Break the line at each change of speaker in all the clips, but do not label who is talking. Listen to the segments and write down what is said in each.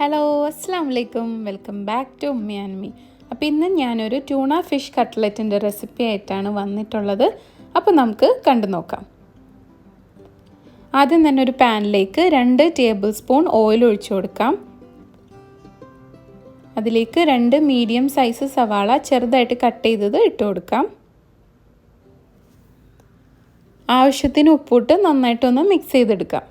Hello, അസ്സലാമു അലൈക്കും. Welcome back to ഉമ്മി ആൻഡ് മീ. അപ്പോൾ ഇന്ന് ഞാനൊരു ട്യൂണ ഫിഷ് കട്ട്ലറ്റിൻ്റെ റെസിപ്പി ആയിട്ടാണ് വന്നിട്ടുള്ളത്. അപ്പോൾ നമുക്ക് കണ്ടു നോക്കാം. ആദ്യം തന്നെ ഒരു പാനിലേക്ക് 2 ടേബിൾ സ്പൂൺ ഓയിൽ ഒഴിച്ചു കൊടുക്കാം. അതിലേക്ക് 2 മീഡിയം സൈസ് സവാള ചെറുതായിട്ട് കട്ട് ചെയ്തത് ഇട്ട് കൊടുക്കാം. ആവശ്യത്തിന് ഉപ്പിട്ട് നന്നായിട്ടൊന്ന് മിക്സ് ചെയ്തെടുക്കാം.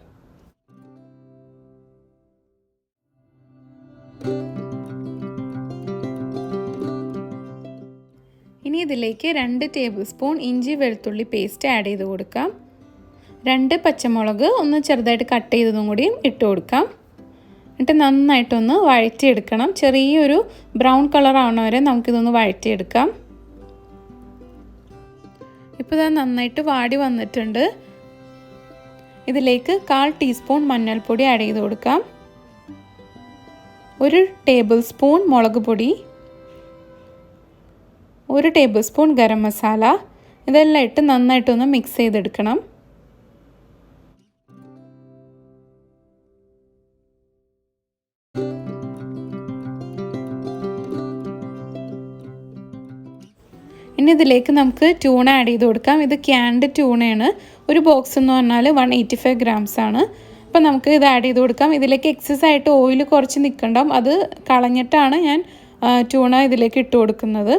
ഇനി ഇതിലേക്ക് 2 ടേബിൾ സ്പൂൺ ഇഞ്ചി വെളുത്തുള്ളി പേസ്റ്റ് ആഡ് ചെയ്ത് കൊടുക്കാം. 2 പച്ചമുളക് ഒന്ന് ചെറുതായിട്ട് കട്ട് ചെയ്തതും കൂടിയും ഇട്ട് കൊടുക്കാം. എന്നിട്ട് നന്നായിട്ടൊന്ന് വഴറ്റിയെടുക്കണം. ചെറിയൊരു ബ്രൗൺ കളർ ആവണ വരെ നമുക്കിതൊന്ന് വഴറ്റിയെടുക്കാം. ഇപ്പോൾ ഇത് നന്നായിട്ട് വാടി വന്നിട്ടുണ്ട്. ഇതിലേക്ക് 1/4 ടീസ്പൂൺ മഞ്ഞൾപ്പൊടി ആഡ് ചെയ്ത് കൊടുക്കാം. 1 ടേബിൾ സ്പൂൺ മുളക് പൊടി, 1 ടേബിൾ സ്പൂൺ ഗരം മസാല, ഇതെല്ലാം ഇട്ട് നന്നായിട്ടൊന്ന് മിക്സ് ചെയ്തെടുക്കണം. ഇനി ഇതിലേക്ക് നമുക്ക് ട്യൂണ ആഡ് ചെയ്ത് കൊടുക്കാം. ഇത് ക്യാൻഡ് ട്യൂണയാണ്. ഒരു ബോക്സ് എന്ന് പറഞ്ഞാൽ 185 ഗ്രാംസ് ആണ്. അപ്പോൾ നമുക്ക് ഇത് ആഡ് ചെയ്ത് കൊടുക്കാം. ഇതിലേക്ക് എക്സസ് ആയിട്ട് ഓയിൽ കുറച്ച് നിൽക്കണ്ടാവും. അത് കളഞ്ഞിട്ടാണ് ഞാൻ ട്യൂണ ഇതിലേക്ക് ഇട്ട് കൊടുക്കുന്നത്.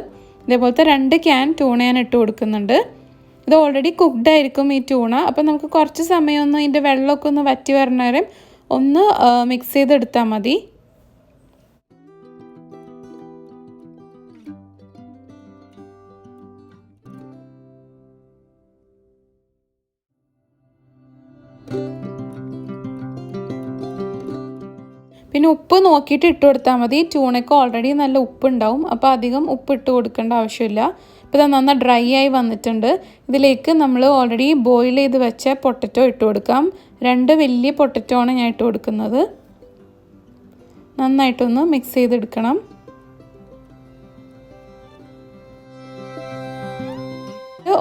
ഇതേപോലത്തെ 2 ക്യാൻ ട്യൂണ ഞാൻ ഇട്ട് കൊടുക്കുന്നുണ്ട്. ഇത് ഓൾറെഡി കുക്ക്ഡ് ആയിരിക്കും ഈ ട്യൂണ. അപ്പോൾ നമുക്ക് കുറച്ച് സമയം ഒന്ന് ഇതിൻ്റെ വെള്ളമൊക്കെ ഒന്ന് വറ്റി വരണ വരെ ഒന്ന് മിക്സ് ചെയ്തെടുത്താൽ മതി. പിന്നെ ഉപ്പ് നോക്കിയിട്ട് ഇട്ട് കൊടുത്താൽ മതി. ട്യൂണയ്ക്ക് ഓൾറെഡി നല്ല ഉപ്പുണ്ടാവും. അപ്പോൾ അധികം ഉപ്പ് ഇട്ട് കൊടുക്കേണ്ട ആവശ്യമില്ല. ഇപ്പോൾ ഇത് നന്നായി ഡ്രൈ ആയി വന്നിട്ടുണ്ട്. ഇതിലേക്ക് നമ്മൾ ഓൾറെഡി ബോയിൽ ചെയ്ത് വെച്ച പൊട്ടറ്റോ ഇട്ട് കൊടുക്കാം. 2 വലിയ പൊട്ടറ്റോ ആണ് ഞാൻ ഇട്ട് കൊടുക്കുന്നത്. നന്നായിട്ടൊന്ന് മിക്സ് ചെയ്തെടുക്കണം.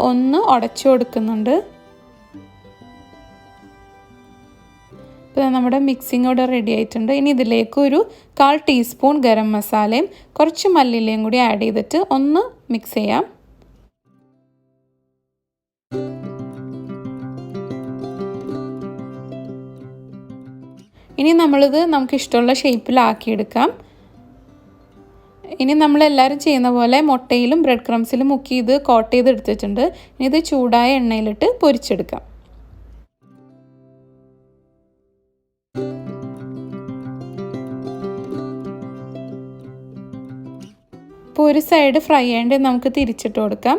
ഒന്ന് ഉടച്ചു കൊടുക്കുന്നുണ്ട്. ഇപ്പോൾ നമ്മുടെ മിക്സിംഗ് ഇവിടെ റെഡി ആയിട്ടുണ്ട്. ഇനി ഇതിലേക്ക് ഒരു 1/4 ടീസ്പൂൺ ഗരം മസാലയും കുറച്ച് മല്ലിയിലയും കൂടി ആഡ് ചെയ്തിട്ട് ഒന്ന് മിക്സ് ചെയ്യാം. ഇനി നമ്മളിത് നമുക്ക് ഇഷ്ടമുള്ള ഷേപ്പിലാക്കിയെടുക്കാം. ഇനി നമ്മളെല്ലാവരും ചെയ്യുന്ന പോലെ മുട്ടയിലും ബ്രെഡ് ക്രംസിലും മുക്കി ഇത് കോട്ട് ചെയ്തെടുത്തിട്ടുണ്ട്. ഇനി ഇത് ചൂടായ എണ്ണയിലിട്ട് പൊരിച്ചെടുക്കാം. ഇപ്പോൾ ഒരു സൈഡ് ഫ്രൈ ആയിട്ട് നമുക്ക് തിരിച്ചിട്ട് കൊടുക്കാം.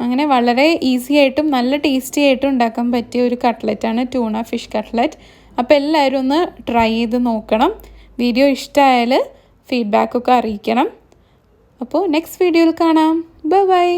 അങ്ങനെ വളരെ ഈസി ആയിട്ടും നല്ല ടേസ്റ്റി ആയിട്ടും ഉണ്ടാക്കാൻ പറ്റിയ ഒരു കട്ട്ലറ്റാണ് ട്യൂണ ഫിഷ് കട്ട്ലറ്റ്. അപ്പോൾ എല്ലാവരും ഒന്ന് ട്രൈ ചെയ്ത് നോക്കണം. വീഡിയോ ഇഷ്ടമായാൽ ഫീഡ്ബാക്കൊക്കെ അറിയിക്കണം. അപ്പോൾ നെക്സ്റ്റ് വീഡിയോയിൽ കാണാം. Bye bye.